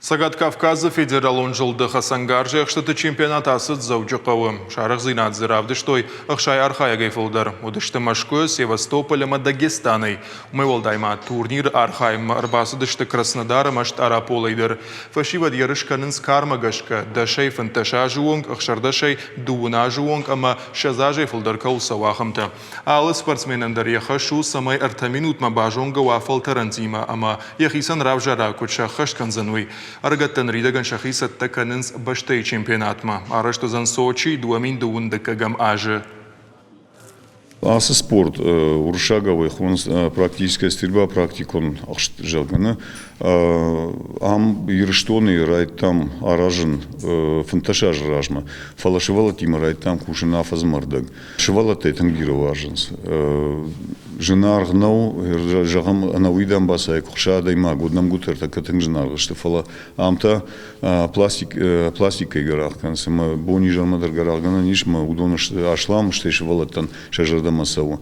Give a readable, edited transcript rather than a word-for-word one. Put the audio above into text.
Сагат Кавказа федералон жылды Хасангаржы ақштыты чемпионат асыд зауджы қауы. Шарық зинат зыравды штой ақшай архая гайфылдар. Удышты Машкö, Севастополя, Дагестаной. Мывалдайма турнир архайм арбасы дышты Краснодара машт араполайдыр. Фашива дьярышканын скармагашка, дашай фанташа жуонг, ақшардашай дуына жуонг, ама шазажай фылдар кауса вахымты. Алы спортсменандар яхашу самай артаминут бажонга вафал тарантима, ама яхисан равжара куча хашканзануй. Аргаттан ридаган шахисат таканынс баштай чемпионатма. Араштазан Сочи дуамин дуундакагам ажы. Асы спорт, уршаговый, практическая стрельба, практикон жалганы. Ам ерштоны райт там аражен фанташаж ражма. Фалашевала тима райт там кушина фазмардаг. Шевала тайтангира важенс. Жена аргнау жагам анауидан басай кухша дайма годнам гутер так катын жена что фала амта пластика играх кансема бони жармадар гарагана нишма удоныш ашлам что шевала тан шажарда масаву.